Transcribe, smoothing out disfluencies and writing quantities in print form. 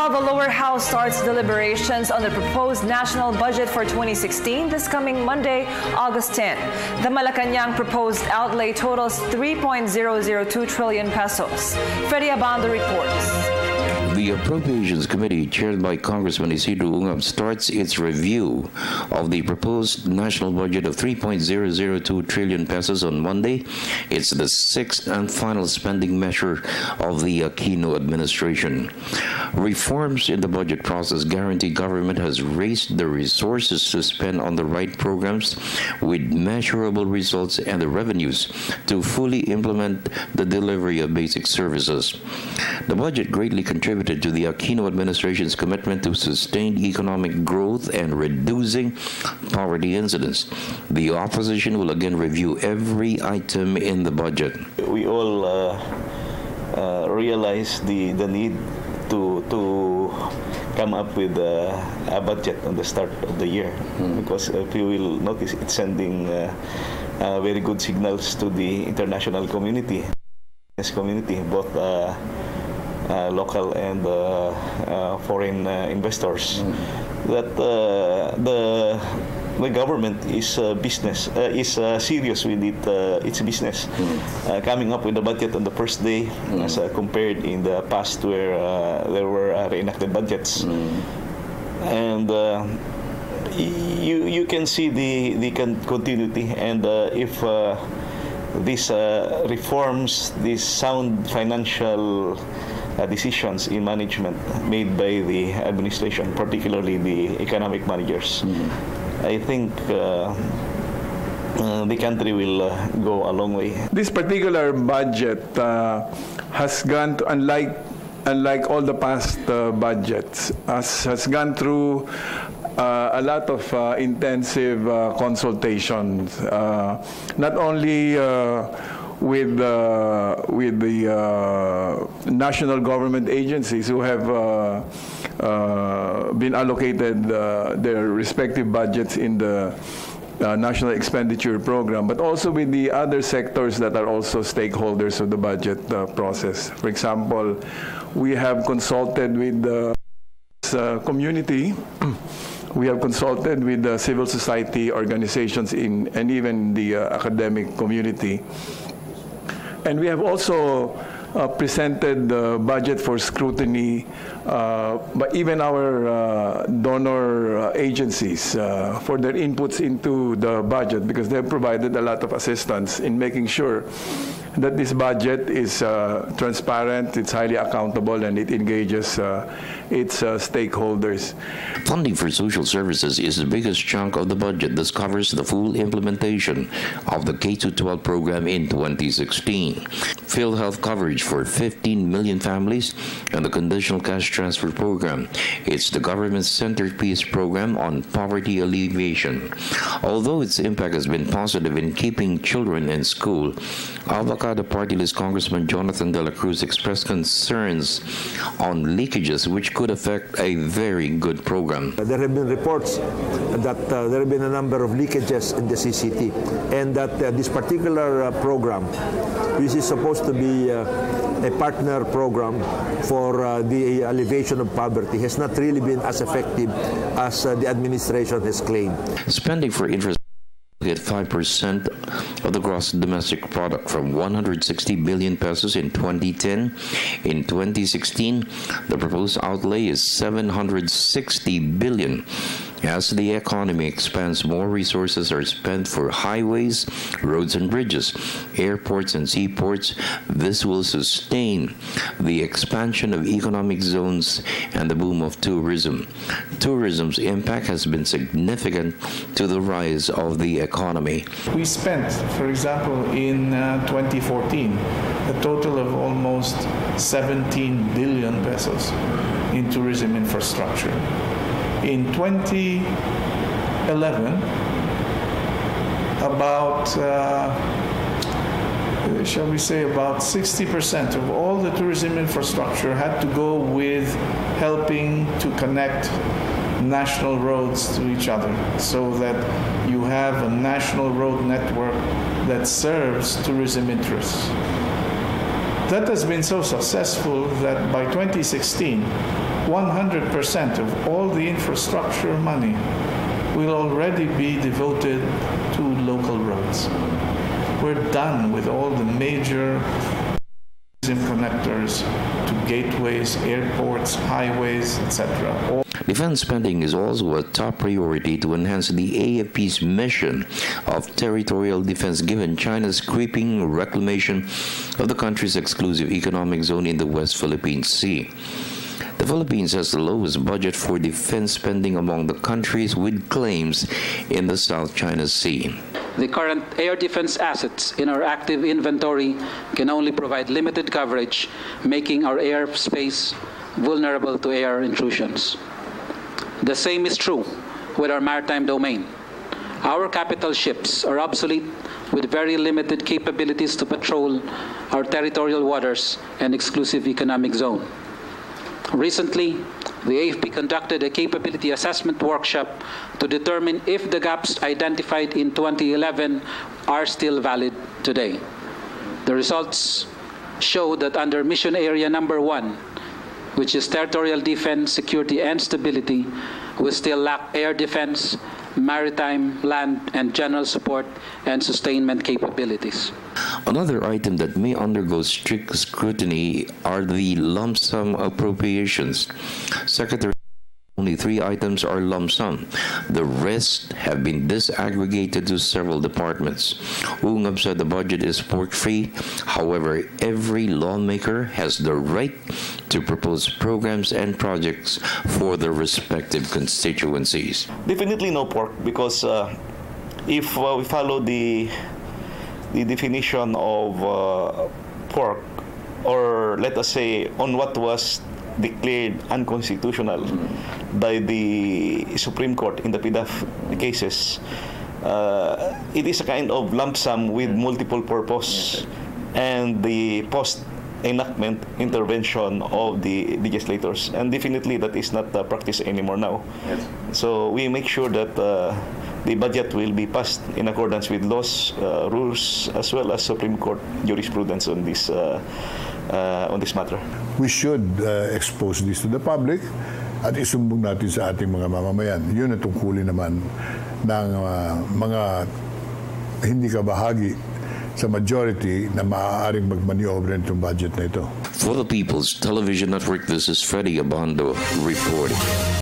Meanwhile, the lower house starts deliberations on the proposed national budget for 2016 this coming Monday, August 10. The Malacanang proposed outlay totals 3.002 trillion pesos. Freddie Abando reports. The Appropriations Committee, chaired by Congressman Isidro Ungab, starts its review of the proposed national budget of 3.002 trillion pesos on Monday. It's the sixth and final spending measure of the Aquino administration. Reforms in the budget process guarantee government has raised the resources to spend on the right programs with measurable results and the revenues to fully implement the delivery of basic services. The budget greatly contributed to the Aquino administration's commitment to sustained economic growth and reducing poverty incidence. The opposition will again review every item in the budget. We all realize the need to come up with a budget on the start of the year, because if you will notice, it's sending very good signals to the international community, both local and foreign investors, that the government is serious with its business. Coming up with the budget on the first day, as compared in the past where there were reenacted budgets, and you can see the continuity, and if these reforms, these sound financial decisions in management made by the administration, particularly the economic managers, I think the country will go a long way. This particular budget has gone to, unlike all the past budgets, has gone through a lot of intensive consultations, not only with the national government agencies who have been allocated their respective budgets in the National Expenditure Program, but also with the other sectors that are also stakeholders of the budget process. For example, we have consulted with the community. We have consulted with the civil society organizations and even the academic community. And we have also presented the budget for scrutiny, but even our donor agencies for their inputs into the budget, because they have provided a lot of assistance in making sure that this budget is transparent, it's highly accountable, and it engages its stakeholders. Funding for social services is the biggest chunk of the budget. This covers the full implementation of the K-12 program in 2016. PhilHealth coverage for 15 million families and the conditional cash transfer program. It's the government's centerpiece program on poverty alleviation. Although its impact has been positive in keeping children in school, Avocado Party List Congressman Jonathan De La Cruz expressed concerns on leakages which could affect a very good program. There have been reports that there have been a number of leakages in the CCT, and that this particular program, which is supposed to be a partner program for the alleviation of poverty, has not really been as effective as the administration has claimed. Spending for infrastructure at 5% of the gross domestic product, from 160 billion pesos in 2010. In 2016, the proposed outlay is 760 billion. As the economy expands, more resources are spent for highways, roads and bridges, airports and seaports. This will sustain the expansion of economic zones and the boom of tourism. Tourism's impact has been significant to the rise of the economy. We spent, for example, in 2014, a total of almost 17 billion pesos in tourism infrastructure. In 2011, about, shall we say, about 60% of all the tourism infrastructure had to go with helping to connect national roads to each other, so that you have a national road network that serves tourism interests. That has been so successful that by 2016, 100% of all the infrastructure money will already be devoted to local roads. We're done with all the major connectors to gateways, airports, highways, etc. Defense spending is also a top priority to enhance the AFP's mission of territorial defense given China's creeping reclamation of the country's exclusive economic zone in the West Philippine Sea. The Philippines has the lowest budget for defense spending among the countries with claims in the South China Sea. The current air defense assets in our active inventory can only provide limited coverage, making our airspace vulnerable to air intrusions. The same is true with our maritime domain. Our capital ships are obsolete with very limited capabilities to patrol our territorial waters and exclusive economic zone. Recently, the AFP conducted a capability assessment workshop to determine if the gaps identified in 2011 are still valid today. The results show that under Mission Area Number 1, which is territorial defense, security, and stability, we still lack air defense, maritime, land, and general support and sustainment capabilities. Another item that may undergo strict scrutiny are the lump sum appropriations. Secretary, only 3 items are lump sum. The rest have been disaggregated to several departments. Ungab said the budget is pork-free. However, every lawmaker has the right to propose programs and projects for their respective constituencies. Definitely no pork, because if we follow the definition of pork, or let us say on what was declared unconstitutional by the Supreme Court in the PDAF cases, it is a kind of lump sum with multiple purpose, and the post-enactment intervention of the legislators, and definitely that is not practice anymore now. Yes. So we make sure that the budget will be passed in accordance with laws, rules, as well as Supreme Court jurisprudence on this matter. We should expose this to the public at isumbong natin sa ating mga mamamayan. Yun ang tungkulin naman ng mga hindi kabahagi sa majority na maaaring magmaniobra nitong budget na ito. For the People's Television Network, this is Freddie Abando reporting.